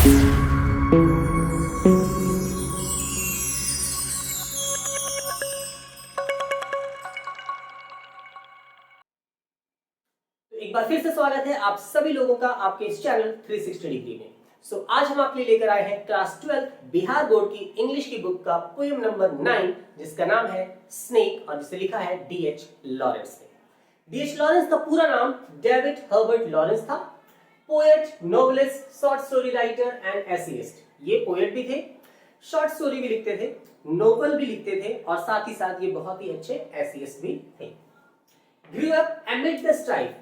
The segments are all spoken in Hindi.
तो एक बार फिर से स्वागत है आप सभी लोगों का आपके इस चैनल 360 डिग्री में। आज हम आपके लिए लेकर आए हैं क्लास 12 बिहार बोर्ड की इंग्लिश की बुक का पोएम नंबर 9 जिसका नाम है स्नेक और जिसे लिखा है डीएच लॉरेंस ने। डीएच लॉरेंस का पूरा नाम डेविड हर्बर्ट लॉरेंस था। Poet, novelist, short story writer and essayist. ये पोएट भी थे, शॉर्ट स्टोरी भी लिखते थे, नोवेल भी लिखते थे और साथ ही साथ ये बहुत ही अच्छे एसेइस्ट भी थे। Grew up amid the strife।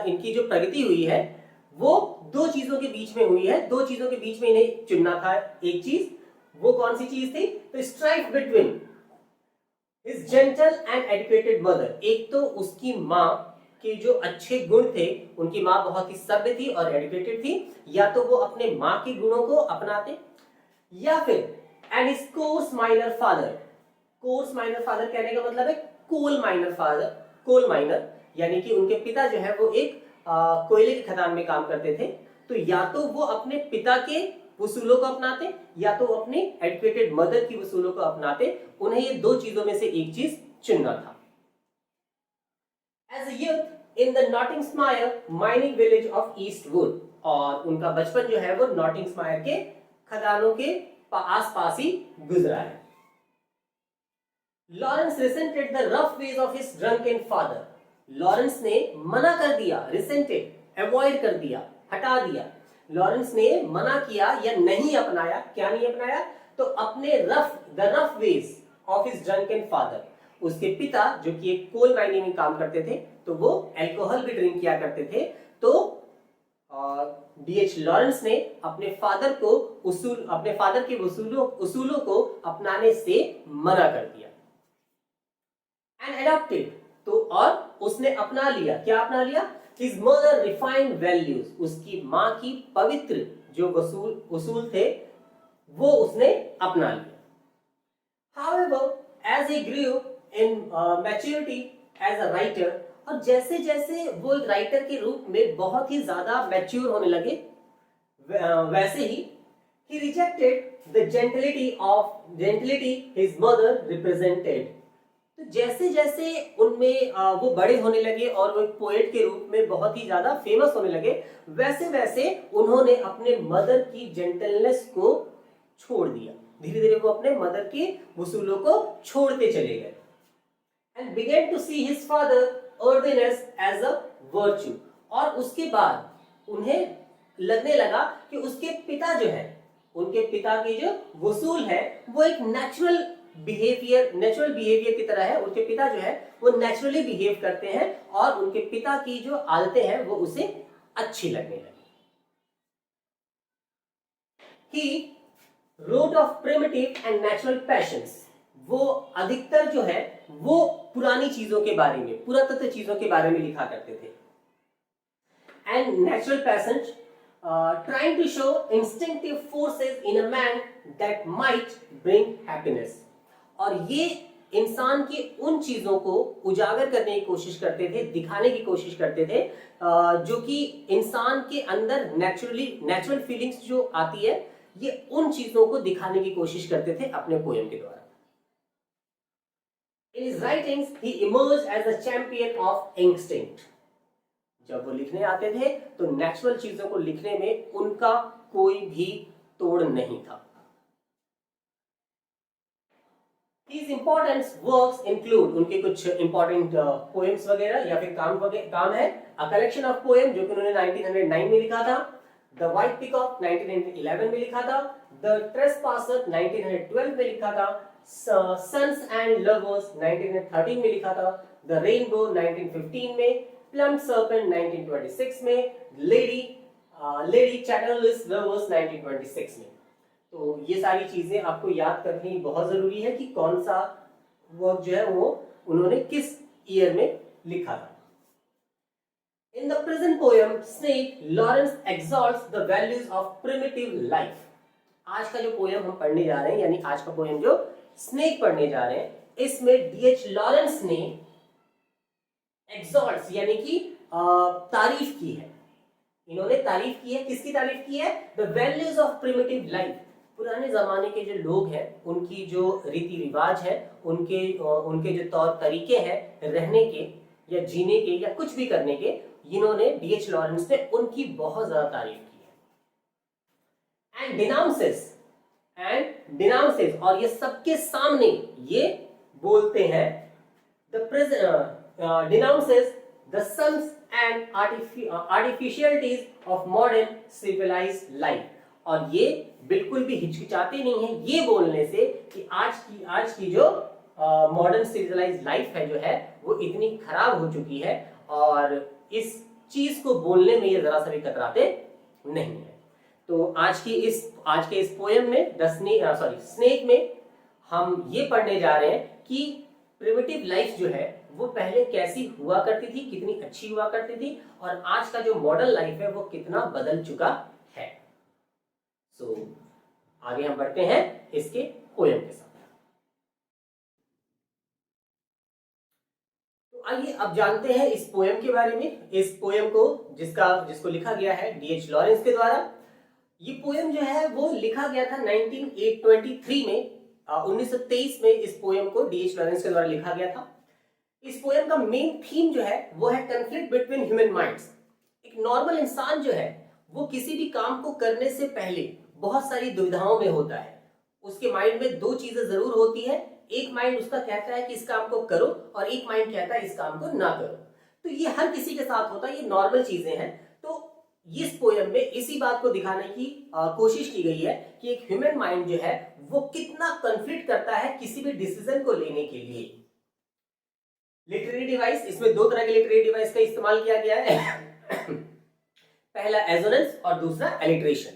इनकी जो प्रगति हुई है वो दो चीजों के बीच में हुई है। दो चीजों के बीच में इन्हें चुनना था एक चीज, वो कौन सी चीज थी? तो strife between his gentle and educated mother. एक तो उसकी माँ के जो अच्छे गुण थे, उनकी माँ बहुत ही सभ्य थी और एजुकेटेड थी, या तो वो अपने माँ के गुणों को अपनाते, या फिर and his course minor father. Course minor father कहने का मतलब है कोल माइनर फादर, कोल माइनर यानी कि उनके पिता जो है वो एक कोयले की खदान में काम करते थे। तो या तो वो अपने पिता के उसूलों को अपनाते या तो अपने एजुकेटेड मदर की उसूलों को अपनाते। उन्हें ये दो चीजों में से एक चीज चुनना था। As a youth in the Nottingsmire mining village of Eastwood, और उनका बचपन जो है वो नॉटिंग्समायर के खदानों के आसपास ही गुजरा है। Lawrence resented the rough ways of his drunken father। Lawrence ने मना कर दिया, resented, अवॉइड कर दिया, हटा दिया। लॉरेंस ने मना किया या नहीं अपनाया, क्या नहीं अपनाया? तो अपने the rough ways of his drunken father। उसके पिता जो कि एक कोल माइनिंग में काम करते थे, तो वो अल्कोहल भी ड्रिंक किया करते थे। तो डीएच लॉरेंस ने अपने फादर के उसूलों को अपनाने से मना कर दिया। एंड अडॉप्टेड, तो और उसने अपना लिया, क्या अपना लिया? His mother refined values. उसकी मां की पवित्र जो उसूल थे वो उसने अपना लिया। However as he grew in maturity as a writer, और जैसे जैसे वो एक राइटर के रूप में बहुत ही ज्यादा मैच्योर होने लगे, वैसे ही he rejected the gentility his mother represented। तो जैसे जैसे उनमें वो बड़े होने लगे और वो एक पोएट के रूप में बहुत ही ज्यादा फेमस होने लगे, वैसे वैसे उन्होंने अपने मदर की जेंटलनेस को छोड़ दिया। धीरे धीरे वो अपने मदर के वसूलों को छोड़ते चले गए। And began to see his father earthiness as a virtue। और उसके बाद उन्हें लगने लगा कि उसके पिता जो है, उनके पिता की जो वसूल है वो एक नेचुरल बिहेवियर की तरह है। उनके पिता जो है वो नेचुरली बिहेव करते हैं और उनके पिता की जो आदतें हैं वो उसे अच्छी लगने लगी। He wrote of primitive and natural passions। वो अधिकतर जो है वो पुरानी चीजों के बारे में, पुरातत्व चीजों के बारे में लिखा करते थे। And natural patience trying to show instinctive forces in a man that might bring happiness। और ये इंसान की उन चीजों को उजागर करने की कोशिश करते थे, दिखाने की कोशिश करते थे, जो कि इंसान के अंदर नेचुरल फीलिंग्स जो आती है, ये उन चीजों को दिखाने की कोशिश करते थे अपने पोएम के द्वारा। In his writings, he emerged as a champion of instinct। जब वो लिखने आते थे तो नेचुरल चीजों को लिखने में उनका कोई भी तोड़ नहीं था। His important works include, उनके कुछ इंपॉर्टेंट पोएम्स वगैरह या फिर काम है। A collection of poems जो कि उन्होंने 1909 में लिखा था, The White Peacock 1911 में लिखा था, The Trespasser 1912 में लिखा था, Sons and Lovers 1913 में लिखा था, The Rainbow 1915 में, Plum Serpent 1926 में, Lady Chatterley's Lovers 1926 में। तो ये सारी चीजें आपको याद करनी बहुत जरूरी है कि कौन सा वर्क जो है वो उन्होंने किस ईयर में लिखा था। In the present poem Snake, Lawrence exalts the values of primitive life। आज का जो पोएम हम पढ़ने जा रहे हैं, यानी आज का पोएम जो स्नेक पढ़ने जा रहे हैं, इसमें डीएच लॉरेंस ने एक्सॉल्ट्स यानी कि तारीफ की है। इन्होंने तारीफ की है, किसकी तारीफ की है? The values of primitive life. पुराने जमाने के जो लोग हैं उनकी जो रीति रिवाज है, उनके जो तौर तरीके हैं रहने के या जीने के या कुछ भी करने के, इन्होंने डीएच लॉरेंस ने उनकी बहुत ज्यादा तारीफ की है। एंड डिनाउंसेस और ये सबके सामने ये बोलते हैं denounces the sons and artificialities of modern civilized life। और ये बिल्कुल भी हिचकिचाते नहीं है ये बोलने से कि आज की जो मॉडर्न सिविलाइज्ड लाइफ है जो है वो इतनी खराब हो चुकी है, और इस चीज को बोलने में ये जरा सा भी कतराते नहीं है। तो आज के इस पोएम में स्नेक में हम ये पढ़ने जा रहे हैं कि प्रिमिटिव लाइफ जो है वो पहले कैसी हुआ करती थी, कितनी अच्छी हुआ करती थी, और आज का जो मॉडर्न लाइफ है वो कितना बदल चुका है। आगे हम बढ़ते हैं इसके पोएम के साथ। तो आइए अब जानते हैं इस पोएम के बारे में। इस पोएम को जिसको लिखा गया है डीएच लॉरेंस के द्वारा। ये पोएम जो है वो लिखा गया था 1923 में। 1923 में इस पोएम को डीएच लॉरेंस के द्वारा लिखा गया था। इस पोएम का मेन थीम जो है वो है कंफ्लिक्ट बिटवीन ह्यूमन माइंड्स। एक नॉर्मल इंसान जो है वो किसी भी काम को करने से पहले बहुत सारी दुविधाओं में होता है। उसके माइंड में दो चीजें जरूर होती है, एक माइंड उसका कहता है कि इस काम को करो और एक माइंड कहता है इस काम को ना करो। तो ये हर किसी के साथ होता है, ये नॉर्मल चीजें हैं। तो इस पोएम में इसी बात को दिखाने की कोशिश की गई है कि एक ह्यूमन माइंड जो है वो कितना कॉन्फ्लिक्ट करता है किसी भी डिसीजन को लेने के लिए। लिटरेरी डिवाइस, इसमें दो तरह के लिटरेरी डिवाइस का इस्तेमाल किया गया है। पहला एजोनेंस और दूसरा एलिट्रेशन।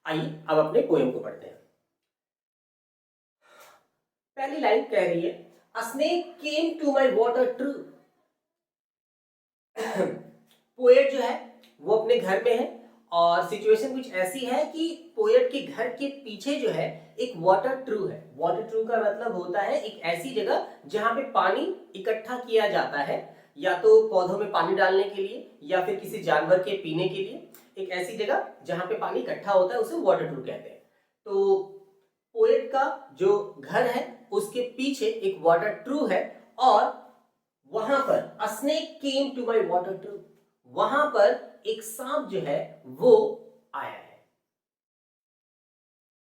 आइए अब अपने पोएम को पढ़ते हैं। पहली लाइन कह रही है, a snake came to my water trough. Poet जो है वो अपने घर में है और सिचुएशन कुछ ऐसी है कि पोएट के घर के पीछे जो है एक वाटर ट्रू है। वाटर ट्रू का मतलब होता है एक ऐसी जगह जहां पे पानी इकट्ठा किया जाता है, या तो पौधों में पानी डालने के लिए या फिर किसी जानवर के पीने के लिए। एक ऐसी जगह जहां पे पानी इकट्ठा होता है उसे वाटर ट्रू कहते हैं। तो पोएट का जो घर है उसके पीछे एक वाटर ट्रू है और वहां पर a snake came to my water trough, वहां पर एक सांप जो है वो आया है।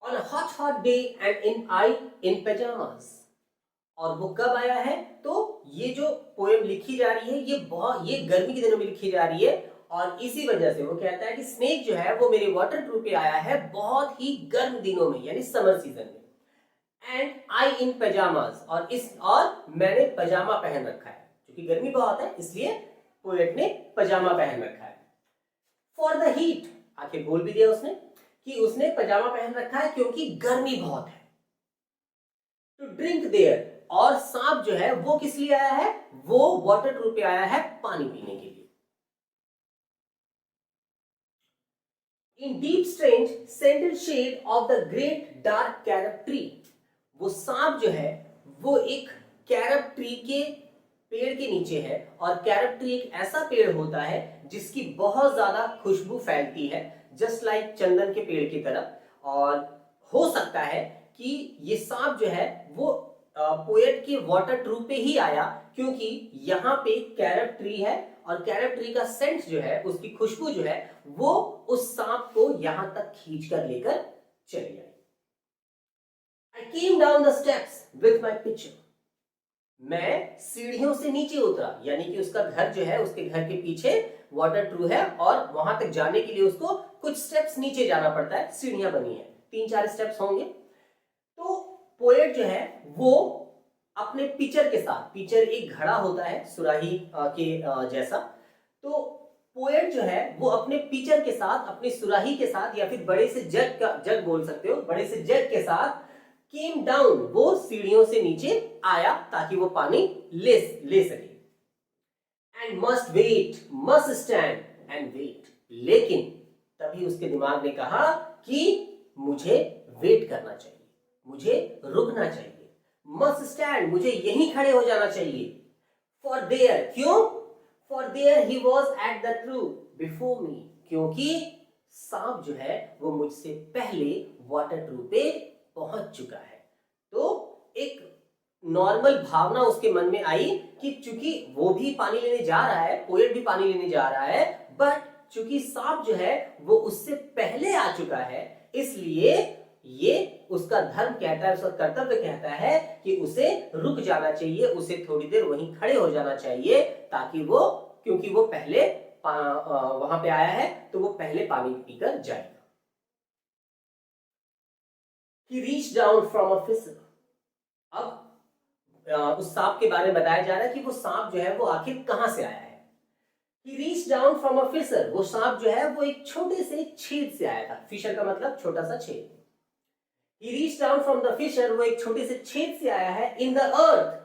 On a hot day and in pajamas। और वो कब आया है? तो ये जो पोएम लिखी जा रही है ये गर्मी के दिनों में लिखी जा रही है, और इसी वजह से वो कहता है कि स्नेक जो है वो मेरे वाटर ट्रू पे आया है बहुत ही गर्म दिनों में, यानी समर सीजन में। एंड आई इन पजामास, और मैंने पजामा पहन रखा है, क्योंकि गर्मी बहुत है इसलिए पोएट ने पजामा पहन रखा है। फॉर द हीट, आखिर बोल भी दिया उसने कि उसने पजामा पहन रखा है क्योंकि गर्मी बहुत है। टू ड्रिंक देयर, और सांप जो है वो किस लिए आया है? वो वाटर ट्रू पे आया है पानी पीने के लिए। In deep strange scented shade of the great dark carob tree, वो सांप जो है वो एक कैरब ट्री के पेड़ के नीचे है, और कैरब ट्री एक ऐसा पेड़ होता है जिसकी बहुत ज्यादा खुशबू फैलती है, जस्ट लाइक चंदन के पेड़ की तरह। और हो सकता है कि ये सांप जो है वो पोएट के वाटर ट्रू पे ही आया, क्योंकि यहाँ पे कैरब ट्री है और कैरब ट्री का सेंट जो है, उसकी खुशबू जो है वो उस सांप को यहां तक खींच कर लेकर चली आई। I came down the steps with my pitcher। मैं सीढ़ियों से नीचे उतरा, यानी कि उसका घर जो है उसके घर के पीछे वाटर ट्रू है और वहां तक जाने के लिए उसको कुछ स्टेप्स नीचे जाना पड़ता है, सीढ़ियां बनी है, 3-4 स्टेप्स होंगे। तो पोएट जो है वो अपने पिचर के साथ, पिचर एक घड़ा होता है सुराही के जैसा, तो पोएट जो है वो अपने पिचर के साथ, अपनी सुराही के साथ, या फिर बड़े से जग बोल सकते हो, बड़े से जग के साथ केम डाउन, वो सीढ़ियों से नीचे आया ताकि वो पानी ले सके। And must stand and wait, लेकिन तभी उसके दिमाग ने कहा कि मुझे वेट करना चाहिए, मुझे रुकना चाहिए। मस्ट स्टैंड, मुझे यहीं खड़े हो जाना चाहिए। फॉर देयर, क्यों? For there he was at the trough before me, क्योंकि सांप जो है वो मुझसे पहले वाटर ट्रू पे पहुंच चुका है। तो एक नॉर्मल भावना उसके मन में आई कि चूंकि वो भी पानी लेने जा रहा है, पोएट भी पानी लेने जा रहा है, बट चूंकि सांप जो है वो उससे पहले आ चुका है, इसलिए ये उसका धर्म कहता है, उसका कर्तव्य कहता है कि उसे रुक जाना चाहिए, उसे थोड़ी देर वहीं खड़े हो जाना चाहिए, ताकि वो, क्योंकि वो पहले वहां पे आया है तो वो पहले पानी पीकर जाएगा। He reached down from a fissure. अब उस सांप के बारे में बताया जा रहा है कि वो सांप जो है वो आखिर कहां से आया है। He reached down from a fissure. वो सांप जो है वो एक छोटे से छेद से आया था। फिशर का मतलब छोटा सा छेद। He reached down from the fissure. वो एक छोटे से छेद से आया है। In the earth.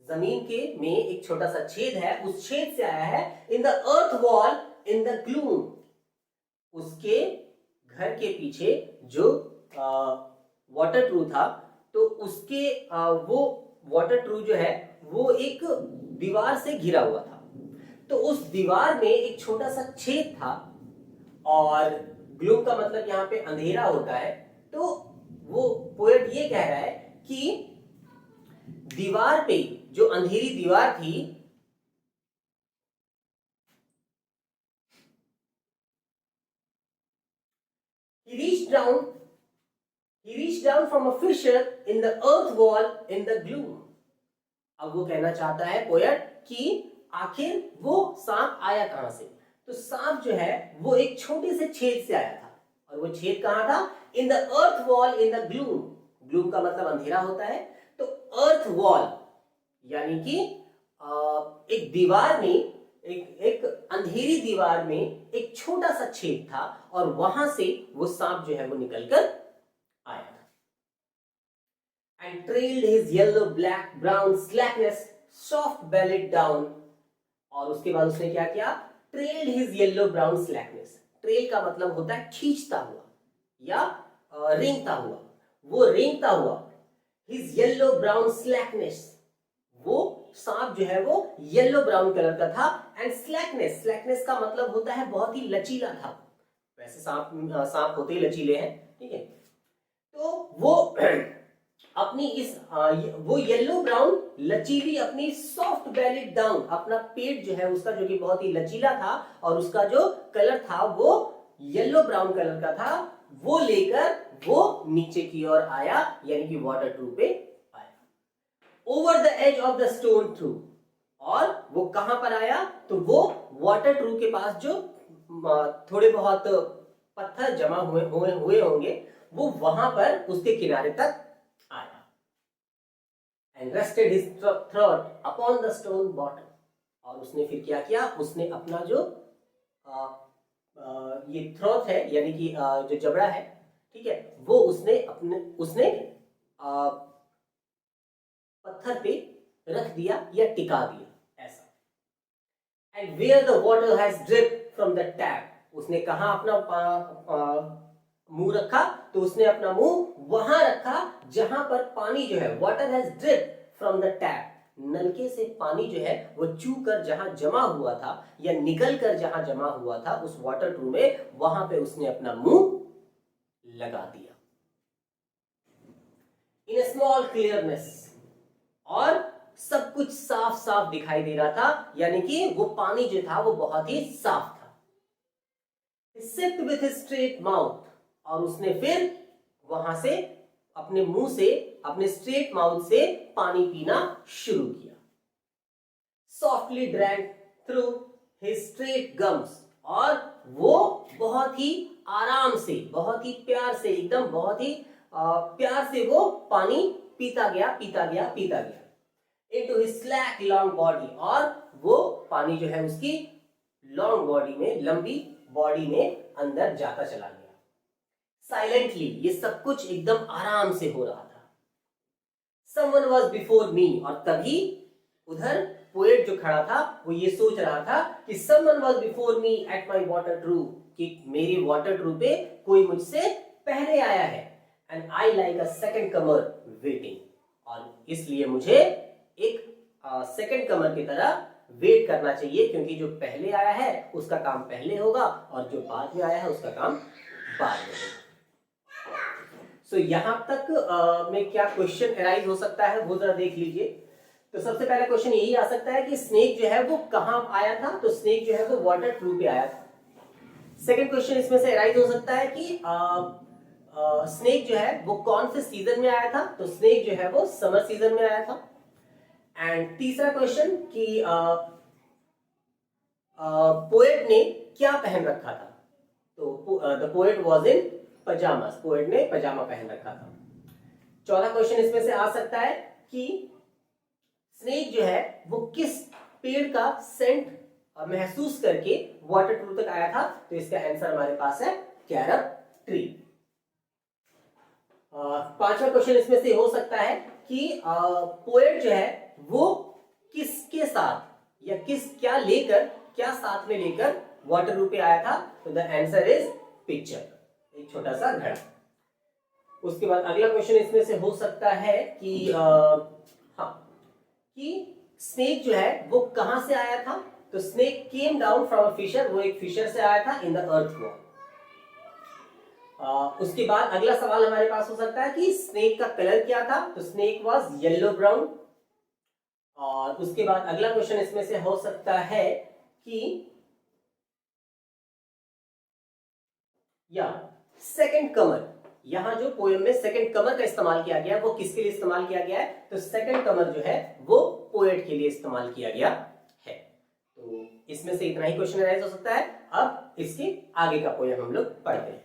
जमीन के में एक छोटा सा छेद है, उस छेद से आया है। In the earth wall, in the gloom. उसके घर के पीछे जो वाटर ट्रू था, तो उसके वो वाटर ट्रू जो है वो एक दीवार से घिरा हुआ था। तो उस दीवार में एक छोटा सा छेद था, और ग्लूम का मतलब यहाँ पे अंधेरा होता है। तो वो पोएट ये कह रहा है कि दीवार पे जो अंधेरी दीवार थी, he reached down from a fissure in the earth wall in the gloom. अब वो कहना चाहता है पोएट कि आखिर वो सांप आया कहां से। तो सांप जो है वो एक छोटे से छेद से आया था, और वो छेद कहां था? In the earth wall in the gloom. Gloom का मतलब अंधेरा होता है। तो अर्थ वॉल यानी कि एक दीवार में, एक अंधेरी दीवार में एक छोटा सा छेद था, और वहां से वो सांप जो है वो निकलकर आया था। And trailed his yellow, black, brown slackness, soft bellied down. और उसके बाद उसने क्या किया? Trailed his yellow, brown slackness. Trail का मतलब होता है खींचता हुआ या रेंगता हुआ। वो रेंगता हुआ। His yellow, brown slackness. वो सांप जो है वो येलो ब्राउन कलर का था। एंड स्लैकनेस, स्लैकनेस का मतलब होता है बहुत ही लचीला था। वैसे सांप होते ही लचीले हैं, ठीक है। तो वो अपनी इस वो येलो ब्राउन लचीली अपनी सॉफ्ट बेलिड डाउन, अपना पेट जो है उसका जो कि बहुत ही लचीला था, और उसका जो कलर था वो येलो ब्राउन कलर का था, वो लेकर वो नीचे की ओर आया, यानी कि वाटर ट्रू पे आया। Over the edge of the stone trough. और वो कहां पर आया? तो वो वाटर ट्रू के पास जो थोड़े बहुत पत्थर जमा हुए होंगे, वो वहां पर उसके किनारे तक आया। And rested his throat upon the stone bottom. और उसने फिर क्या किया? उसने अपना जो ये थ्रोट है, यानी कि जो जबड़ा है, ठीक है, वो उसने पत्थर पे रख दिया या टिका दिया, ऐसा। And where the water has dripped from the tap. उसने कहा अपना मुंह रखा? तो उसने अपना मुंह वहां रखा जहां पर पानी जो है, water has dripped from the tap, नलके से पानी जो है वो चू कर जहां जमा हुआ था या निकल कर जहां जमा हुआ था उस वाटर ट्रू में, वहां पे उसने अपना मुंह लगा दिया। इन अ स्मॉल क्लियरनेस, और सब कुछ साफ साफ दिखाई दे रहा था, यानी कि वो पानी जो था वो बहुत ही साफ था। He sipped with his straight mouth. और उसने फिर वहां से अपने मुंह से, अपने स्ट्रेट माउथ से पानी पीना शुरू किया। Softly drank through his straight gums. और वो बहुत ही आराम से, बहुत ही प्यार से, एकदम बहुत ही प्यार से वो पानी पीता गया। Into his slack long body. और वो पानी जो है उसकी लॉन्ग बॉडी में, लंबी बॉडी में अंदर जाता चला गया। साइलेंटली, ये सब कुछ एकदम आराम से हो रहा था। Someone was before me. और तभी उधर पोएट जो खड़ा था वो ये सोच रहा था कि someone was before me at my water true, कि मेरी वाटर ट्रू पे कोई मुझसे पहले आया है। And I like a second comer waiting. और इसलिए मुझे एक सेकंड कमर की तरह वेट करना चाहिए, क्योंकि जो पहले आया है उसका काम पहले होगा और जो बाद में आया है उसका काम बाद में होगा। सो यहां तक में क्या क्वेश्चन अराइज हो सकता है वो जरा देख लीजिए। तो सबसे पहला क्वेश्चन यही आ सकता है कि स्नेक जो है वो कहां आया था, तो स्नेक जो है वो वाटर ट्रू पे आया था। सेकंड क्वेश्चन इसमें से अराइज हो सकता है कि स्नेक जो है वो कौन से सीजन में आया था, तो स्नेक जो है वो समर सीजन में आया था। एंड तीसरा क्वेश्चन कि पोएट ने क्या पहन रखा था, तो the poet was in pyjamas, poet ने पजामा पहन रखा था। चौथा क्वेश्चन इसमें से आ सकता है कि स्नेक जो है वो किस पेड़ का सेंट महसूस करके वाटर ट्रू तक आया था, तो इसका आंसर हमारे पास है कैरब ट्री। पांचवा क्वेश्चन इसमें से हो सकता है कि पोएट जो है वो किसके साथ या क्या साथ में लेकर वाटर ट्रू पे आया था, तो द आंसर इज पिक्चर, एक छोटा सा घड़ा। उसके बाद अगला क्वेश्चन इसमें से हो सकता है कि कि स्नेक जो है वो कहां से आया था, तो snake came down from a fissure, वो एक फिशर से आया था इन द अर्थ वॉल। उसके बाद अगला सवाल हमारे पास हो सकता है कि स्नेक का कलर क्या था, तो स्नेक वाज येलो ब्राउन। और उसके बाद अगला क्वेश्चन इसमें से हो सकता है कि या सेकंड कमर, यहां जो पोएम में सेकंड कमर का इस्तेमाल किया गया वो किसके लिए इस्तेमाल किया गया है, तो सेकंड कमर जो है वो पोएट के लिए इस्तेमाल किया गया है। तो इसमें से इतना ही क्वेश्चन अराइज हो सकता है। अब इसके आगे का पोएम हम लोग पढ़ते हैं।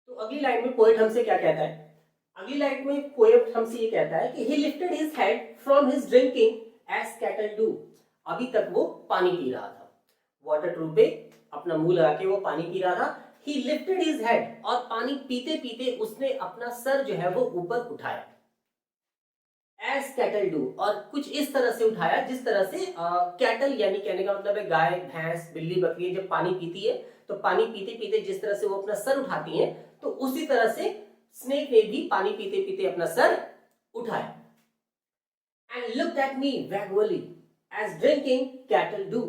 तो अगली लाइन में पोएट हमसे क्या कहता है, अगली लाइन में पोएट हमसे ये कहता है कि he lifted his head from his drinking as cattle do, अभी तक वो पानी पी रहा था, वाटर ट्रू पे अपना मुंह लगा के वो पानी पी रहा था। He lifted his head, और पानी पीते पीते उसने अपना सर जो है वो ऊपर उठाया, as cattle do, और कुछ इस तरह से उठाया जिस तरह से कैटल यानी कहने का मतलब है गाय भैंस बिल्ली बकरी जब पानी पीती है तो पानी पीते पीते जिस तरह से वो अपना सर उठाती हैं, तो उसी तरह से स्नेक ने भी पानी पीते पीते अपना सर उठाया। And looked at me vaguely as drinking cattle do,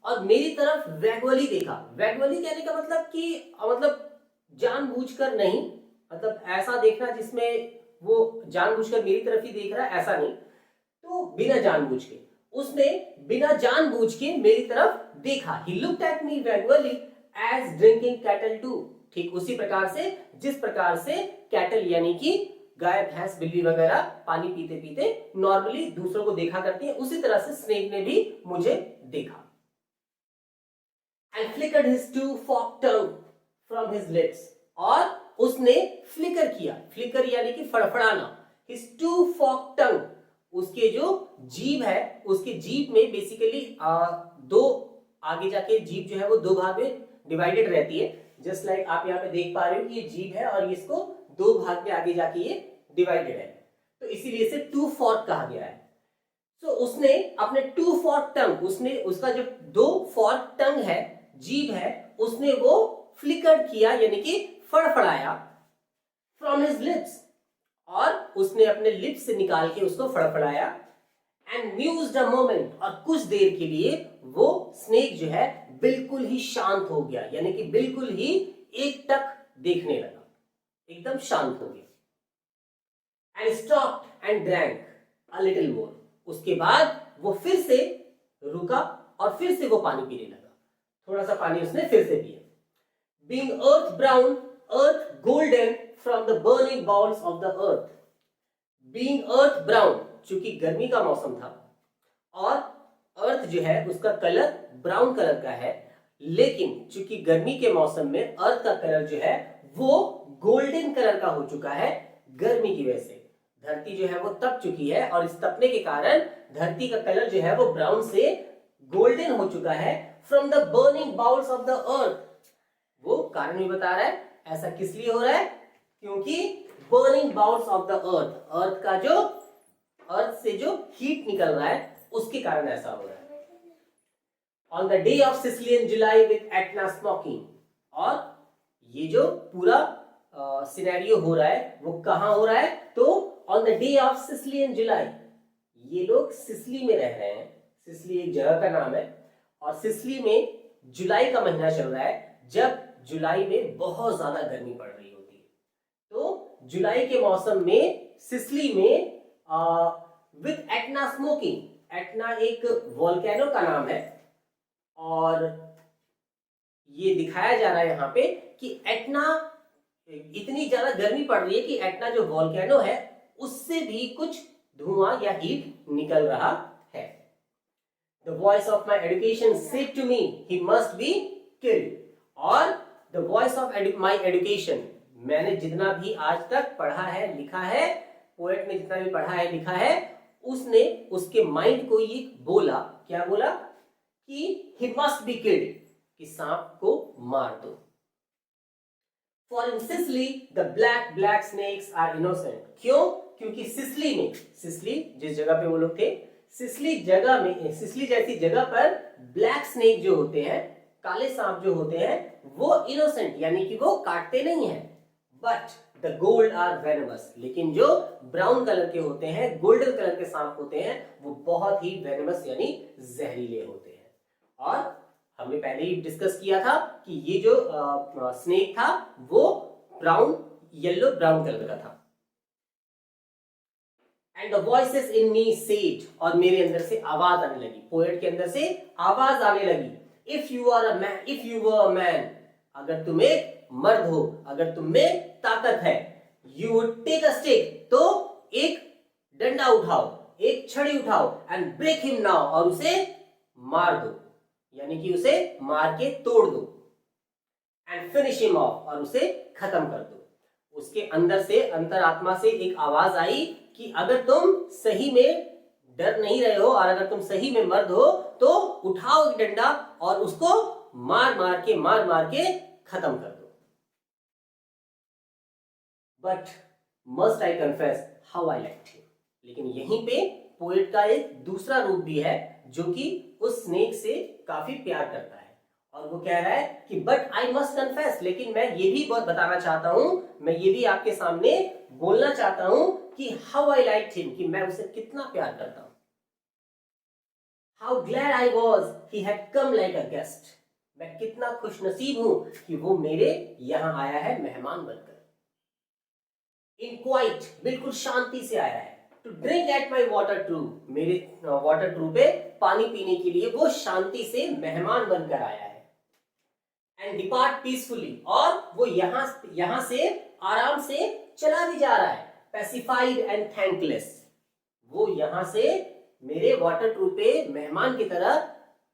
और मेरी तरफ वैगुअली देखा। वैगुअली कहने का मतलब कि मतलब जानबूझकर नहीं, मतलब ऐसा देखना जिसमें वो जानबूझकर मेरी तरफ ही देख रहा है ऐसा नहीं, तो बिना जानबूझ के, उसने बिना जानबूझ के मेरी तरफ देखा। He looked at me vaguely as drinking cattle do, ठीक उसी प्रकार से जिस प्रकार से कैटल यानी कि गाय भैंस बिल्ली वगैरह पानी पीते पीते नॉर्मली दूसरों को देखा करती है, उसी तरह से स्नेक ने भी मुझे देखा। And flickered his two forked tongue from his lips, और उसने फ्लिकर किया, फ्लिकर यानी कि फड़फड़ाना, his two forked tongue, उसके जो जीभ है उसके जीभ में बेसिकली दो आगे जाके जीभ जो है वो दो भाग में डिवाइडेड रहती है, जस्ट लाइक आप यहाँ पे देख पा रहे हो कि ये जीभ है और इसको दो भाग में आगे जाके ये डिवाइडेड है, तो इसीलिए इसे टू फॉर्क कहा गया है। तो उसने अपने टू फॉर्क टंग, उसने उसका जो दो फॉर्क टंग है जीभ है उसने वो फ्लिकर किया यानी कि फड़फड़ाया फ्रॉम हिज लिप्स, और उसने अपने लिप्स से निकाल के उसको फड़फड़ाया। एंड म्यूज्ड अ मोमेंट, और कुछ देर के लिए वो स्नेक जो है बिल्कुल ही शांत हो गया, यानी कि बिल्कुल ही एक टक देखने लगा, एकदम शांत हो गया। And stopped and drank a little more, उसके बाद वो फिर से रुका और फिर से वो पानी पीने लगा, थोड़ा सा पानी उसने फिर से पिया। Being earth brown, earth golden from the burning bowls of the earth. Being earth brown, चूंकि गर्मी का मौसम था और अर्थ जो है उसका कलर ब्राउन कलर का है, लेकिन चूंकि गर्मी के मौसम में अर्थ का कलर जो है वो गोल्डन कलर का हो चुका है गर्मी की वजह से। धरती जो है वो तप चुकी है और इस तपने के कारण धरती का कलर जो है वो ब्राउन से गोल्डन हो चुका है। From the burning bowls of the अर्थ, वो कारण भी बता रहा है ऐसा किस लिए हो रहा है, क्योंकि burning bowls of the earth, earth का जो अर्थ से जो हीट निकल रहा है उसके कारण ऐसा हो रहा है। On the day of Sicilian July with Etna smoking, और ये जो पूरा सिनेरियो हो रहा है वो कहां हो रहा है, तो on the day of Sicilian July, ये लोग सिसिली में रह रहे हैं। सिसिली एक जगह का नाम है और सिसिली में जुलाई का महीना चल रहा है, जब जुलाई में बहुत ज्यादा गर्मी पड़ रही होती है। तो जुलाई के मौसम में सिसिली में विद एटना स्मोकिंग, एटना एक वोल्केनो का नाम है और ये दिखाया जा रहा है यहाँ पे कि एटना, इतनी ज्यादा गर्मी पड़ रही है कि एटना जो वोल्केनो है उससे भी कुछ धुआं या हीट निकल रहा है। The voice of my education said to me, he must be killed. और the voice of my education, मैंने जितना भी आज तक पढ़ा है लिखा है, पोएट ने जितना भी पढ़ा है लिखा है, उसने उसके माइंड को ये बोला, क्या बोला कि he must be killed, कि सांप को मार दो। For in Sicily the black snakes are innocent. क्यों? क्योंकि सिसिली में, सिसिली जिस जगह पे वो लोग थे, सिसिली जगह में, सिसिली जैसी जगह पर ब्लैक स्नेक जो होते हैं, काले सांप जो होते हैं, वो इनोसेंट यानी कि वो काटते नहीं हैं, but the gold are venomous, लेकिन जो ब्राउन कलर के होते हैं, गोल्डन कलर के सांप होते हैं, वो बहुत ही वेनमस यानी जहरीले होते हैं। और हमने पहले ही डिस्कस किया था कि ये जो स्नेक था वो ब्राउन, येलो ब्राउन कलर का था। And the voices in me said, और मेरे अंदर से आवाज आने लगी, पोएट के अंदर से आवाज आने लगी, if you are a man, if you were a man, अगर तुम एक मर्द हो, अगर तुम में ताकत है, you would take a stick, तो एक डंडा उठाओ, एक छड़ी उठाओ, एंड ब्रेक हिम नाउ, और उसे मार दो, यानी कि उसे मार के तोड़ दो, एंड फिनिश हिम ऑफ, और उसे खत्म कर दो। उसके अंदर से, अंतरात्मा से एक आवाज आई कि अगर तुम सही में डर नहीं रहे हो और अगर तुम सही में मर्द हो तो उठाओ एक डंडा और उसको मार मार के खत्म कर दो। But must I confess how I liked him, लेकिन यहीं पे पोएट का एक दूसरा रूप भी है जो कि उस स्नेक से काफी प्यार करता है, और वो कह रहा है कि बट आई मस्ट कन्फेस, लेकिन मैं ये भी बहुत बताना चाहता हूं, मैं ये भी आपके सामने बोलना चाहता हूं कि हाउ आई लाइक्ड हिम, कि मैं उसे कितना प्यार करता हूं। How glad I was he had come like a guest, मैं कितना खुश नसीब हूं कि वो मेरे यहां आया है मेहमान बनकर। इन क्वाइट, बिल्कुल शांति से आया है, to drink at my water trough, मेरे वाटर ट्रू पे पानी पीने के लिए वो शांति से मेहमान बनकर आया है। एंड डिपार्ट पीसफुली, और वो यहां से आराम से चला भी जा रहा है, पैसिफाइड एंड थैंकलेस, वो यहां से मेरे वाटर ट्रू पे मेहमान की तरह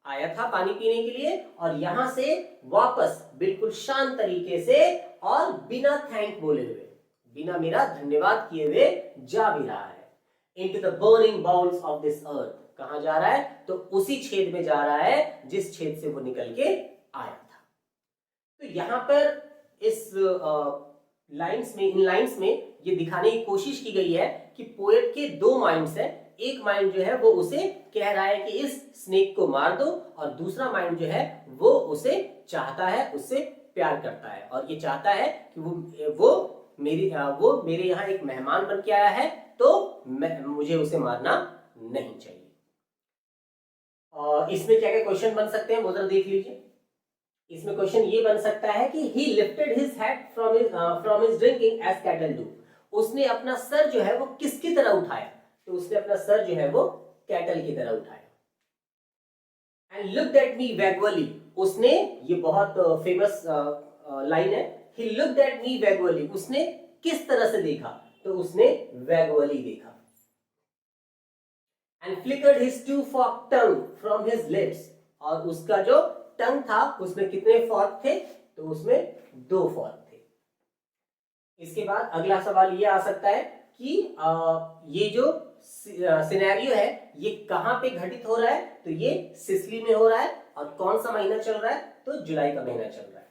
आया था पानी पीने के लिए, और यहां से वापस बिल्कुल शांत तरीके से और बिना थैंक बोले हुए, बिना मेरा धन्यवाद किए हुए जा भी रहा है। Into the burning bowls of this earth, कहां जा रहा है? तो उसी छेद में जा रहा है जिस छेद से वो निकल के आया था। तो यहां पर इस लाइंस में, इन लाइंस में ये दिखाने की कोशिश की गई है कि पोएट के दो माइंड्स हैं, एक माइंड जो है वो उसे कह रहा है कि इस स्नेक को मार दो, और दूसरा माइंड जो है वो उसे चाहता है, उससे प्यार करता है, और ये चाहता है कि वो मेरे यहाँ एक मेहमान बन के आया है, तो मुझे उसे मारना नहीं चाहिए। और इसमें क्या क्या क्वेश्चन बन सकते हैं वो जरा देख लीजिए। इसमें क्वेश्चन ये बन सकता है कि he lifted his hat from his drinking as cattle do, उसने अपना सर जो है वो किसकी तरह उठाया? तो उसने अपना सर जो है वो कैटल की तरह उठाया। And looked at me vaguely, उसने, ये बहुत फेमस लाइन है, he looked at me vaguely, उसने किस तरह से देखा? तो उसने vaguely देखा। And flickered his two forked tongue from his lips, और उसका जो टंग था उसमें कितने फॉर्क थे? तो उसमें 2 फॉर्क थे। इसके बाद अगला सवाल ये आ सकता है कि ये जो सिनेरियो है ये कहां पे घटित हो रहा है? तो ये सिसिली में हो रहा है, और कौन सा महीना चल रहा है? तो जुलाई का महीना चल रहा है।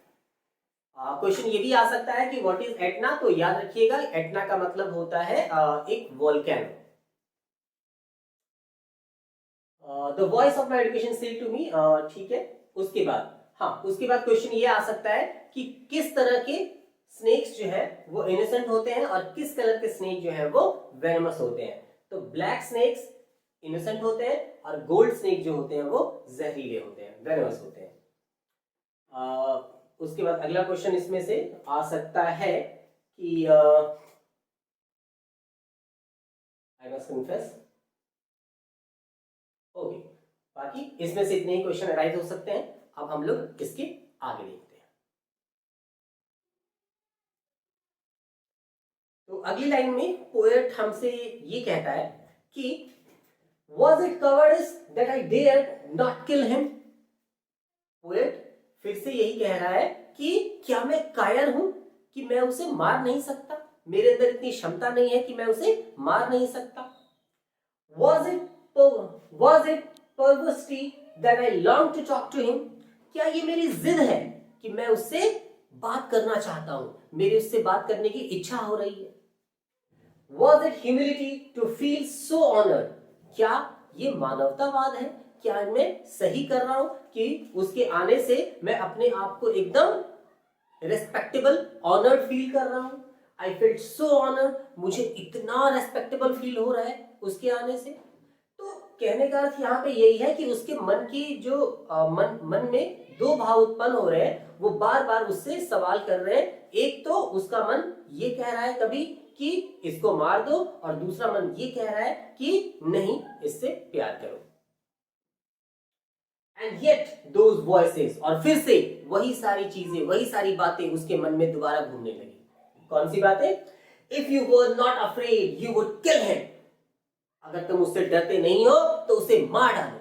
क्वेश्चन ये भी आ सकता है कि व्हाट इज एटना? तो याद रखिएगा एटना का मतलब होता है एक volcano. The voice of my education said to me, ठीक है। उसके बाद क्वेश्चन ये आ सकता है कि किस तरह के स्नेक्स जो है वो इनोसेंट होते हैं और किस कलर के स्नेक जो है वो वेनमस होते हैं। तो ब्लैक स्नेक्स इनोसेंट होते हैं और गोल्ड स्नेक जो होते हैं वो जहरीले होते हैं, वेनमस होते हैं। उसके बाद अगला क्वेश्चन इसमें से आ सकता है कि आई मस्ट कन्फेस, ओके, बाकी इसमें से इतने ही क्वेश्चन अराइज हो सकते हैं। अब हम लोग इसके आगे देखते हैं। तो अगली लाइन में पोएट हमसे ये कहता है कि was it cowardice that I dared not kill him? Poet फिर से यही कह रहा है कि क्या मैं कायर हूं कि मैं उसे मार नहीं सकता, मेरे अंदर इतनी क्षमता नहीं है कि मैं उसे मार नहीं सकता। Was it perversity that I longed to talk to him? क्या ये मेरी जिद है कि मैं उससे बात करना चाहता हूं, मेरी उससे बात करने की इच्छा हो रही है। Was it humility to feel so honored? क्या ये मानवतावाद है? क्या मैं सही कर रहा हूं कि उसके आने से मैं अपने आप को एकदम रेस्पेक्टेबल, ऑनर्ड फील कर रहा हूं? आई फील सो ऑनर्ड, मुझे इतना रेस्पेक्टेबल फील हो रहा है उसके आने से। तो कहने का अर्थ यहाँ पे यही है कि उसके मन की जो मन में दो भाव उत्पन्न हो रहे हैं, वो बार बार उससे सवाल कर रहे हैं। एक तो उसका मन ये कह रहा है कभी कि इसको मार दो, और दूसरा मन ये कह रहा है कि नहीं, इससे प्यार करो। एंड येट दोज वॉइसेस, और फिर से वही सारी चीजें, वही सारी बातें उसके मन में दोबारा घूमने लगी। कौन सी बातें? If you were not afraid you would kill him, अगर तुम उससे डरते नहीं हो तो उसे मार डालो।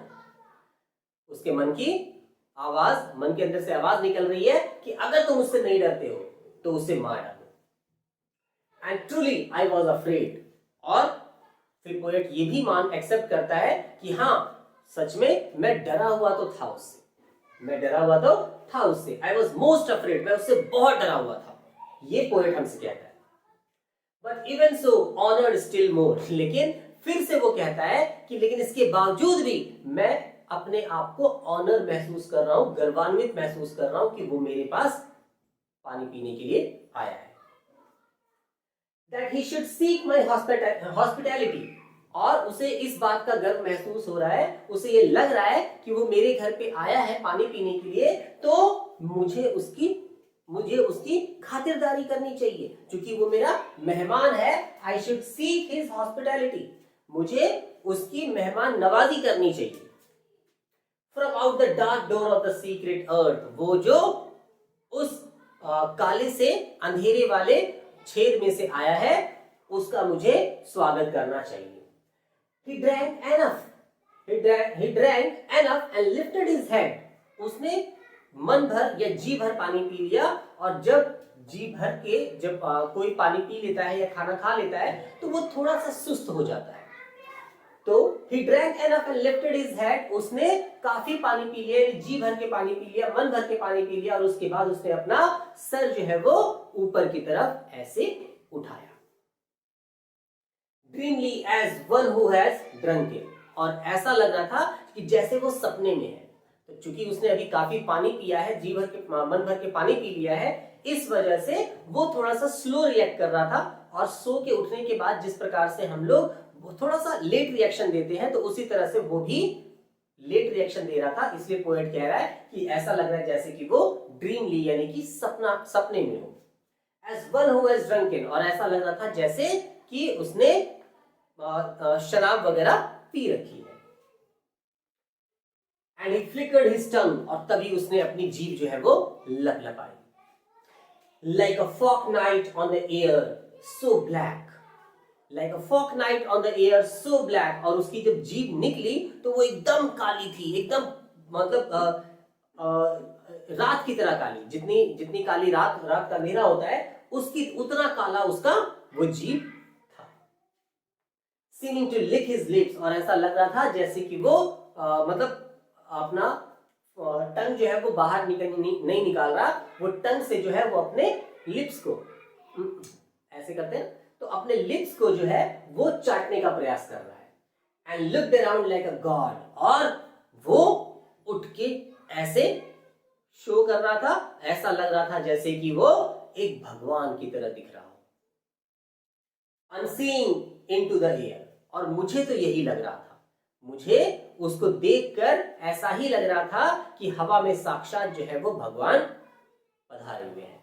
उसके मन की आवाज, मन के अंदर से आवाज निकल रही है कि अगर तुम उससे नहीं डरते हो तो उसे मार डालो। And truly I was afraid, और फिर पोएट ये भी एक्सेप्ट करता है कि हाँ, सच में मैं डरा हुआ तो था उससे, मैं डरा हुआ तो था उससे। आई वॉज मोस्ट अफ्रेड, मैं उससे बहुत डरा हुआ था, ये पोएट हमसे कहता है। But even so honoured still more, लेकिन फिर से वो कहता है कि लेकिन इसके बावजूद भी मैं अपने आप को ऑनर महसूस कर रहा हूं, गर्वान्वित महसूस कर रहा हूं कि वो मेरे पास पानी पीने के लिए आया है। That he should seek my hospitality, और उसे इस बात का गर्व महसूस हो रहा है, उसे ये लग रहा है कि वो मेरे घर पे आया है पानी पीने के लिए, तो मुझे उसकी खातिरदारी करनी चाहिए, क्योंकि वो मेरा मेहमान है। I should seek his hospitality, मुझे उसकी मेहमान नवाजी करनी चाहिए। From out the dark door of the secret earth, वो जो उस काले से अंधेरे वाले छेद में से आया है, उसका मुझे स्वागत करना चाहिए। He drank enough. He drank enough and lifted his head. उसने मन भर या जी भर पानी पी लिया, और जब जी भर के जब कोई पानी पी लेता है या खाना खा लेता है तो वो थोड़ा सा सुस्त हो जाता है। तो he drank enough and lifted his head, उसने काफी पानी पी लिया, जी भर के पानी पी लिया, मन भर के पानी पी लिया, और उसके बाद उसने अपना सर जो है वो ऊपर की तरफ ऐसे उठाया। Dreamily as one who has drunken, और ऐसा लग रहा था कि जैसे वो सपने में है। तो चूंकि उसने अभी काफी पानी पिया है, जी भर के मन भर के पानी पी लिया है, इस वजह से वो थोड़ा सा स्लो रिएक्ट कर रहा था। और सो के उठने के बाद जिस प्रकार से हम लोग थोड़ा सा लेट रिएक्शन देते हैं, तो उसी तरह से वो भी लेट रिएक्शन दे रहा था। इसलिए पोएट कह रहा है कि ऐसा लग रहा है जैसे कि वो ड्रीमली, यानी कि सपने में हो। As one who has drunken, और ऐसा लग रहा था जैसे कि उसने शराब वगैरह पी रखी है। And he flickered his tongue, और तभी उसने अपनी जीभ जो है वो लपलपाई। Like a forked night on the air so black, like a forked night on the air so black, और उसकी जब जीभ निकली तो वो एकदम काली थी, एकदम मतलब रात की तरह काली। जितनी काली रात का अंधेरा होता है, उसकी उतना काला उसका वो जीभ। Seeming to lick his lips, और ऐसा लग रहा था जैसे कि वो मतलब अपना टंग जो है वो बाहर नहीं निकाल रहा, वो टंग से जो है वो अपने लिप्स को ऐसे करते हैं, तो अपने लिप्स को जो है वो चाटने का प्रयास कर रहा है। And looked around like a God, और वो उठ के ऐसे शो कर रहा था, ऐसा लग रहा था जैसे कि वो एक भगवान की तरह दिख रहा हो। अनसीइंग इनटू द एयर, और मुझे तो यही लग रहा था, मुझे उसको देखकर ऐसा ही लग रहा था कि हवा में साक्षात जो है वो भगवान पधारे हुए हैं।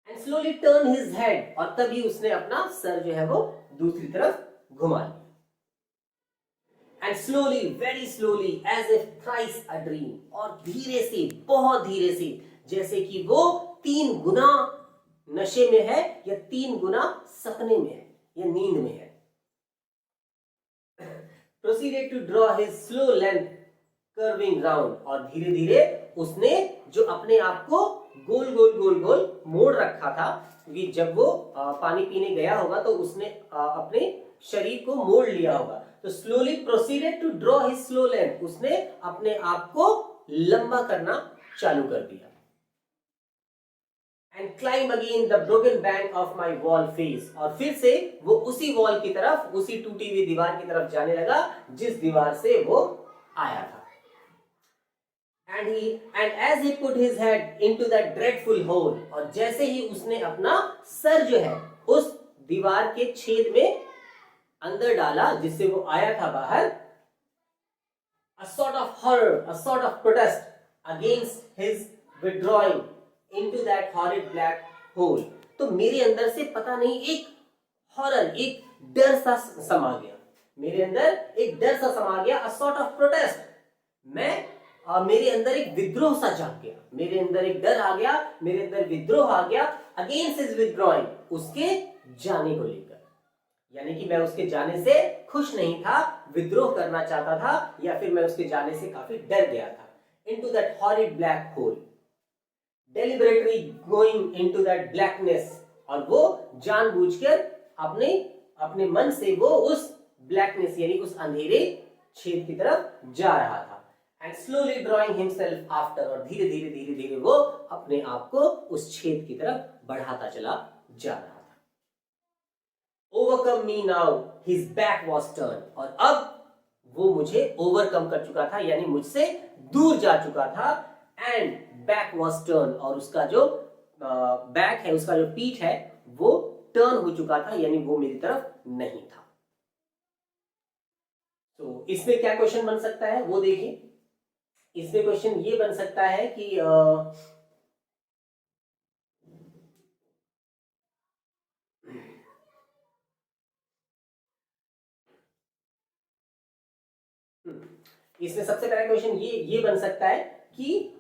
And slowly turn his head, और तभी उसने अपना सर जो है वो दूसरी तरफ घुमा लिया। And slowly, very slowly, as if thrice a dream, और धीरे से, बहुत धीरे से, जैसे कि वो 3 गुना नशे में है या 3 गुना सपने में है या नींद में है। Proceeded to draw his slow length curving round, और धीरे धीरे उसने जो अपने आप को गोल गोल गोल गोल मोड़ रखा था, क्योंकि जब वो पानी पीने गया होगा तो उसने अपने शरीर को मोड़ लिया होगा। तो slowly proceeded to draw his slow length, उसने अपने आप को लंबा करना चालू कर दिया। And climb again the broken bank of my wall face, और फिर से वो उसी वॉल की तरफ, उसी टूटी हुई दीवार की तरफ जाने लगा जिस दीवार से वो आया था। And as he put his head into that dreadful hole, और जैसे ही उसने अपना सर जो है उस दीवार के छेद में अंदर डाला जिससे वो आया था बाहर, a sort of horror, a sort of protest against his withdrawing into that horrid black hole, तो मेरे अंदर से पता नहीं एक हॉरर, एक डर सा समा गया, मेरे अंदर एक डर सा समा गया, a sort of protest, मेरे अंदर एक विद्रोह सा जाग गया, मेरे अंदर एक डर आ गया, मेरे अंदर विद्रोह आ गया, अगेंस्ट हिज विथड्रॉइंग, उसके जाने को लेकर, यानी कि मैं उसके जाने से खुश नहीं था, विद्रोह करना चाहता था, या फिर मैं उसके जाने से काफी डर गया था। Into that horrid black hole, deliberately going into that blackness, और वो जानबूझकर अपने अपने मन से वो उस ब्लैकनेस यानी उस अंधेरे छेद की तरफ जा रहा था। And slowly drawing himself after, और धीरे धीरे धीरे धीरे वो अपने आप को उस छेद की तरफ बढ़ाता चला जा रहा था। Overcome me now, his back was turn, और अब वो मुझे ओवरकम कर चुका था, यानी मुझसे दूर जा चुका था। एंड बैक वाज टर्न, और उसका जो बैक है, उसका जो पीठ है वो टर्न हो चुका था, यानी वो मेरी तरफ नहीं था। तो इसमें क्या क्वेश्चन बन सकता है वो देखिए। इसमें क्वेश्चन ये बन सकता है कि इसमें सबसे पहला क्वेश्चन ये बन सकता है कि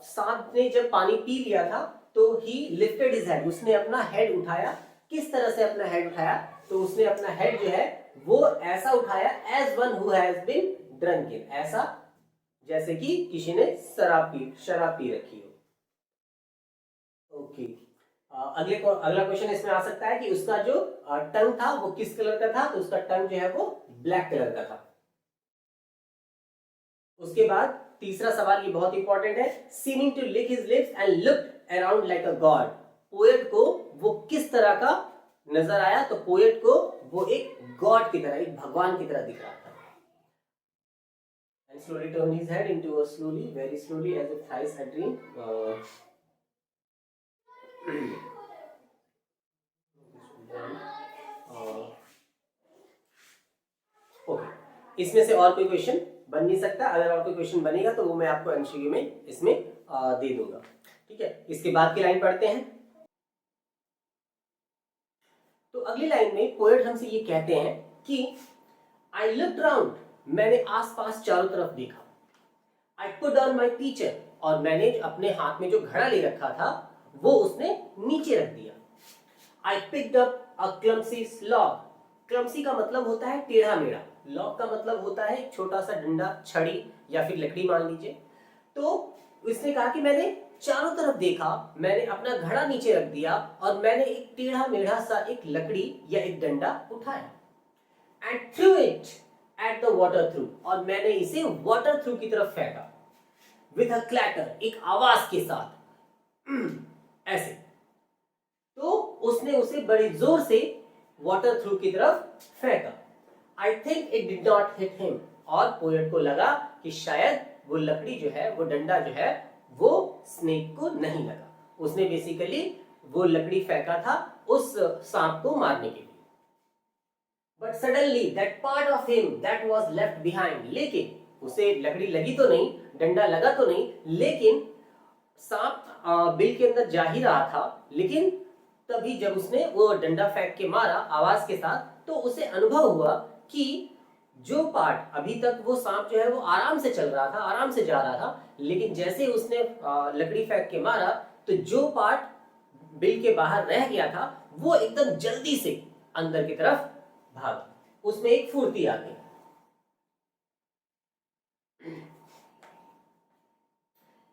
सांप ने जब पानी पी लिया था तो ही लिफ्टेड हिज हेड, उसने अपना हेड उठाया। किस तरह से अपना हेड उठाया? तो उसने अपना हेड जो है वो ऐसा उठाया, as one who has been drunken, ऐसा जैसे कि किसी ने शराब पी रखी हो। ओके, अगला क्वेश्चन इसमें आ सकता है कि उसका जो टंग था वो किस कलर का था? तो उसका टंग जो है वो ब्लैक कलर का था। उसके बाद तीसरा सवाल, ये बहुत इंपॉर्टेंट है, seeming to lick his lips and looked around like a god, poet को वो किस तरह का नजर आया? तो पोएट को वो एक गॉड की तरह, एक भगवान की तरह दिख रहा था। And slowly turned his head into a slowly, very slowly, as if thrice a dream. Okay, इसमें से और कोई क्वेश्चन बन नहीं सकता। अगर और कोई क्वेश्चन बनेगा तो वो मैं आपको एमसीक्यू में इसमें दे दूंगा। ठीक है, इसके बाद की लाइन पढ़ते हैं। तो अगली लाइन में पोएट हमसे ये कहते हैं कि आई लुक्ड राउंड, मैंने आसपास चारों तरफ देखा। I put down my teacher, और मैंने अपने हाथ में जो घड़ा ले रखा था वो उसने नीचे रख दिया। I picked up a clumsy log, clumsy का मतलब होता है टेढ़ा मेढ़ा, लॉग का मतलब होता है छोटा सा डंडा, छड़ी या फिर लकड़ी मान लीजिए। तो उसने कहा कि मैंने चारों तरफ देखा, मैंने अपना घड़ा नीचे रख दिया और मैंने एक टेढ़ा मेढ़ा सा एक लकड़ी या एक डंडा उठाया, and through it at the water through, और मैंने इसे वाटर थ्रू की तरफ फेंका। विद अ क्लैटर, एक आवाज के साथ ऐसे। तो उसने उसे बड़ी जोर से वाटर थ्रू की तरफ फेंका। I think it did not hit him, और पोएट को लगा कि शायद वो लकड़ी जो है, वो डंडा जो है वो स्नेक को नहीं लगा। उसने बेसिकली वो लकड़ी फेंका था उस सांप को मारने के लिए। But suddenly that part of him that was left behind, लेकिन उसे लकड़ी लगी तो नहीं, डंडा लगा तो नहीं, लेकिन सांप बिल के अंदर जा ही रहा था। लेकिन तभी जब उसने वो डंडा फेंक के मारा आवाज के साथ, तो उसे अनुभव हुआ कि जो पार्ट अभी तक वो सांप जो है वो आराम से चल रहा था, आराम से जा रहा था, लेकिन जैसे उसने लकड़ी फेंक के मारा तो जो पार्ट बिल के बाहर रह गया था वो एकदम जल्दी से अंदर की तरफ भागा, उसमें एक फुर्ती आ गई।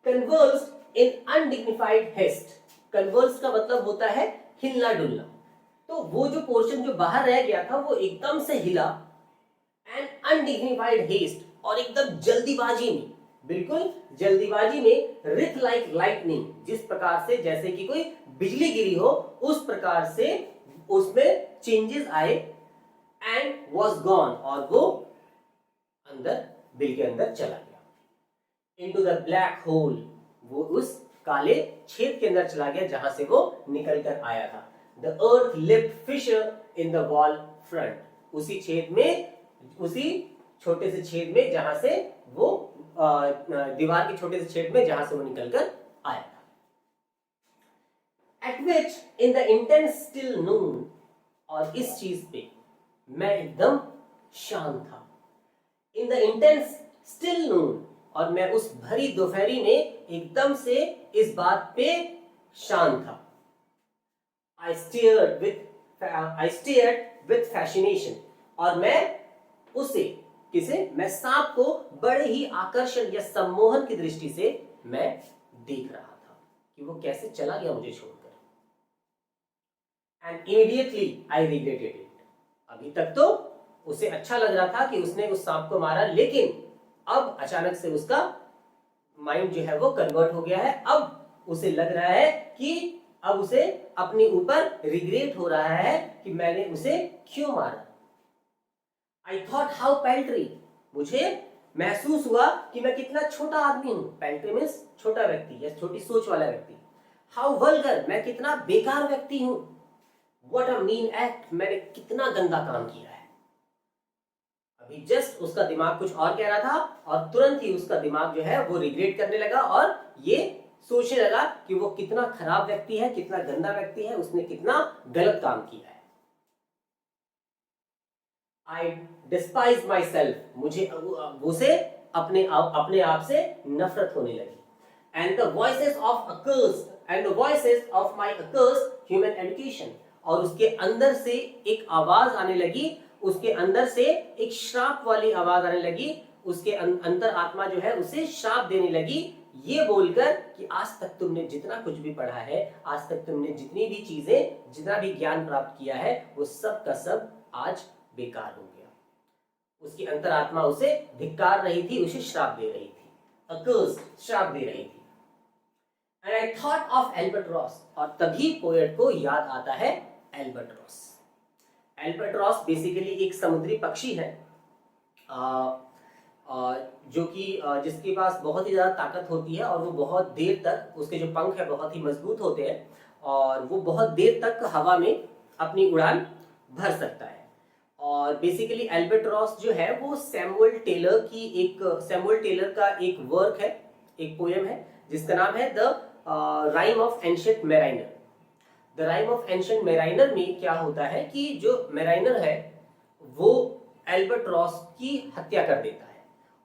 कन्वर्स्ड इन अनडिग्निफाइड हेस्ट, कन्वर्स का मतलब होता है हिलना डुलना, तो वो जो पोर्शन जो बाहर रह गया था वो एकदम से हिला, एंड अनडिग्निफाइड हेस्ट, और एकदम जल्दीबाजी में, बिल्कुल जल्दीबाजी में, रिथ लाइक लाइटनिंग, जिस प्रकार से जैसे कि कोई बिजली गिरी हो उस प्रकार से उसमें चेंजेस आए, एंड वॉज गॉन, और वो अंदर बिल के अंदर चला गया। इनटू द ब्लैक होल, वो उस काले छेद के अंदर चला गया जहां से वो निकल कर आया था। The earth lipped fissure in the wall front, उसी छेद में, उसी छोटे से छेद में जहां से वो दीवार के छोटे से छेद में जहां से वो निकल कर आया था। At which in the intense still noon, और इस चीज पे मैं एकदम शांत था। In the intense still noon, और मैं उस भरी दोपहरी में एकदम से इस बात पे शांत था। I stared with fascination, और मैं उसे, किसे, मैं सांप को बड़े ही आकर्षण या सम्मोहन की दृष्टि से मैं देख रहा था कि वो कैसे चला गया मुझे छोड़कर। And immediately I regretted it, अभी तक तो उसे अच्छा लग रहा था कि उसने उस सांप को मारा, लेकिन अब अचानक से उसका माइंड जो है वो कन्वर्ट हो गया है। अब उसे लग रहा है कि अब उसे अपने ऊपर रिग्रेट हो रहा है कि मैंने उसे क्यों मारा। I thought how paltry, मुझे महसूस हुआ कि मैं कितना छोटा आदमी हूं। पैल्ट्री मीन्स छोटा व्यक्ति या छोटी सोच वाला व्यक्ति। हाउ वल्गर, मैं कितना बेकार व्यक्ति हूं। व्हाट अ मीन एक्ट, मैंने कितना गंदा काम किया है। अभी जस्ट उसका दिमाग कुछ और कह रहा था और तुरंत ही उसका दिमाग जो है वो रिग्रेट करने लगा और ये सोचने लगा कि वो कितना खराब व्यक्ति है, कितना गंदा व्यक्ति है, उसने कितना गलत काम किया है। I despise myself, मुझे उसे अपने आप से नफरत होने लगी। And the voices of my accursed human education, और उसके अंदर से एक आवाज आने लगी, उसके अंदर से एक श्राप वाली आवाज आने लगी, उसके अंतर आत्मा जो है उसे श्राप देने लगी, ये बोलकर कि आज तक तुमने जितना कुछ भी पढ़ा है, आज तक तुमने जितनी भी चीजें, जितना भी ज्ञान प्राप्त किया है, वो सब का सब आज बेकार हो गया। उसकी अंतरात्मा उसे धिक्कार रही थी, उसे श्राप दे रही थी, अकर्स्ड, श्राप दे रही थी। And I thought of Albatross, और तभी पोएट को याद आता है एल्बाट्रॉस। एल्बाट्रॉस बेसिकली एक समुद्री पक्षी है जो कि जिसके पास बहुत ही ज़्यादा ताकत होती है और वो बहुत देर तक, उसके जो पंख है बहुत ही मजबूत होते हैं और वो बहुत देर तक हवा में अपनी उड़ान भर सकता है। और बेसिकली एल्बाट्रॉस जो है वो सैमुअल टेलर का एक वर्क है, एक पोएम है जिसका नाम है the rime of ancient mariner. The rime of ancient mariner में क्या होता है कि जो मैराइनर है वो एल्बाट्रॉस की हत्या कर देता है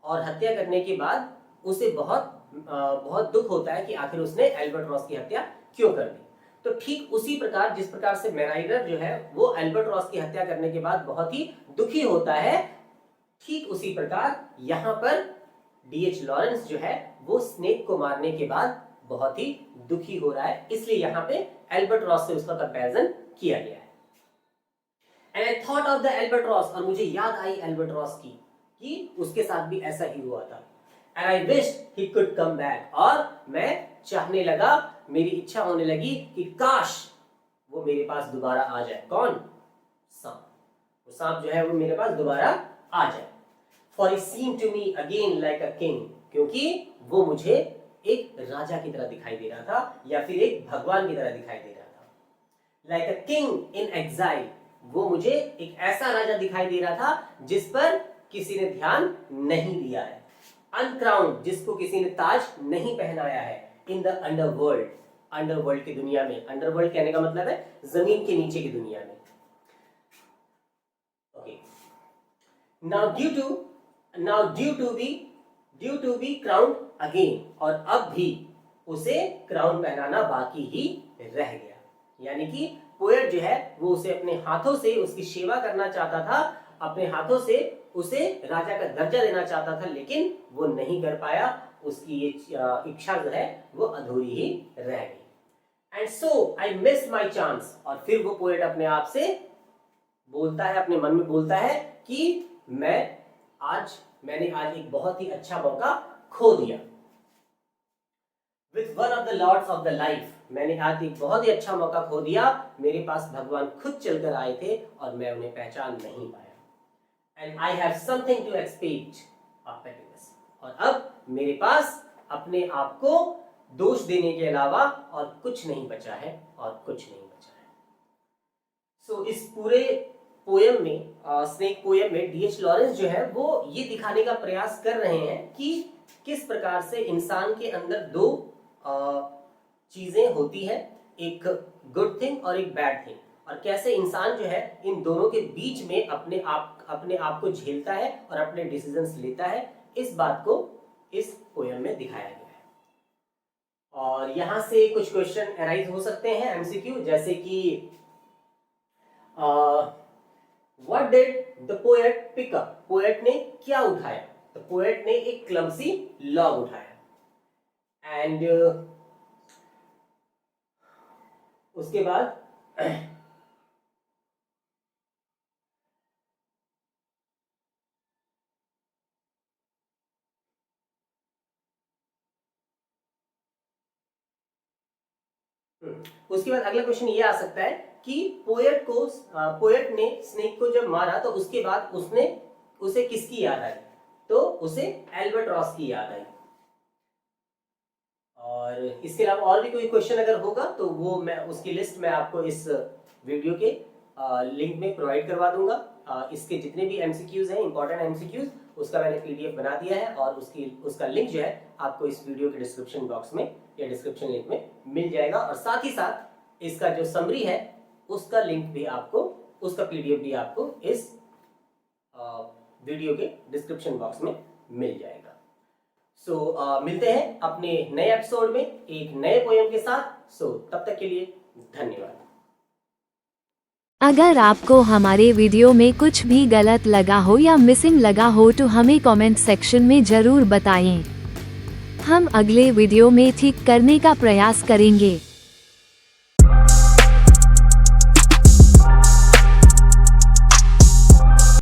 और हत्या करने के बाद उसे बहुत दुख होता है कि आखिर उसने एल्बाट्रॉस की हत्या क्यों कर दी। तो ठीक उसी प्रकार जिस प्रकार से मैराइनर जो है वो एल्बाट्रॉस की हत्या करने के बाद बहुत ही दुखी होता है, ठीक उसी प्रकार यहाँ पर डीएच लॉरेंस जो है वो स्नेक को मारने के बाद बहुत ही दुखी हो रहा है, इसलिए यहाँ पे एल्बाट्रॉस से उसका कंपैरिजन किया गया है। And I thought of the albatross, और मुझे याद आई एल्बाट्रॉस की कि उसके साथ भी ऐसा ही हुआ था। And I wished he could come back, और मैं चाहने लगा, मेरी इच्छा होने लगी कि काश वो मेरे पास दोबारा आ जाए। कौन? सांप। वो सांप जो है वो मेरे पास दोबारा आ जाए। For he seemed to me again like a king, क्योंकि वो मुझे एक राजा की तरह दिखाई दे रहा था या फिर एक भगवान की तरह दिखाई दे रहा था। Like a king in exile, वो मुझे एक ऐसा राजा दिखाई दे रहा था जिस पर किसी ने ध्यान नहीं दिया है, अनक्राउंड, जिसको किसी ने ताज नहीं पहनाया है, इन द अंडरवर्ल्ड, अंडरवर्ल्ड की दुनिया में। अंडरवर्ल्ड कहने का मतलब है जमीन के नीचे की दुनिया में। Okay, now due to be crowned again, और अब भी उसे क्राउन पहनाना बाकी ही रह गया। यानी कि पोएट जो है वो उसे अपने हाथों से उसकी सेवा करना चाहता था, अपने हाथों से उसे राजा का दर्जा देना चाहता था, लेकिन वो नहीं कर पाया। उसकी ये इच्छा जो है वो अधूरी ही रह गई। And so I miss my chance, और फिर वो पोएट अपने आप से बोलता है, अपने मन में बोलता है कि मैंने आज एक बहुत ही अच्छा मौका खो दिया। With one of the lords of the life, मैंने आज एक बहुत ही अच्छा मौका खो दिया। मेरे पास भगवान खुद चलकर आए थे और मैं उन्हें पहचान नहीं पाया। And I have something to expect of happiness, और अब मेरे पास अपने आप को दोष देने के अलावा और कुछ नहीं बचा है, और कुछ नहीं बचा है। सो इस पूरे पोयम में, स्नेक पोयम में, डीएच लॉरेंस जो है वो ये दिखाने का प्रयास कर रहे हैं कि किस प्रकार से इंसान के अंदर दो चीजें होती है, एक गुड थिंग और एक बैड थिंग, और कैसे इंसान जो है इन दोनों के बीच में अपने आप को झेलता है और अपने डिसीजंस लेता है। इस बात को इस पोयम में दिखाया गया है। और यहां से कुछ क्वेश्चन अराइज हो सकते हैं एमसीक्यू, जैसे कि what did the poet pick up, poet ने क्या उठाया? तो पोएट ने एक क्लमसी लॉग उठाया। एंड उसके बाद अगला क्वेश्चन ये आ सकता है कि पोएट ने स्नेक को जब मारा तो उसके बाद उसे किसकी याद आई? तो उसे एल्बाट्रॉस की याद आई। और इसके अलावा और भी कोई क्वेश्चन अगर होगा तो वो उसकी लिस्ट मैं आपको इस वीडियो के लिंक में प्रोवाइड करवा दूंगा। इसके जितने भी एमसीक्यूज हैं, इंपॉर्टेंट एमसीक्यूज, उसका मैंने पीडीएफ बना दिया है, और उसका लिंक जो है आपको इस वीडियो के डिस्क्रिप्शन बॉक्स में या डिस्क्रिप्शन लिंक में मिल जाएगा। और साथ ही साथ इसका जो समरी है उसका लिंक भी आपको, उसका पीडीएफ भी आपको इस वीडियो के डिस्क्रिप्शन बॉक्स में मिल जाएगा। सो मिलते हैं अपने नए एपिसोड में एक नए पोएम के साथ। सो तब तक के लिए धन्यवाद। अगर आपको हमारे वीडियो में कुछ भी गलत लगा हो या मिसिंग लगा हो तो हमें कमेंट सेक्शन में जरूर बताएं। हम अगले वीडियो में ठीक करने का प्रयास करेंगे।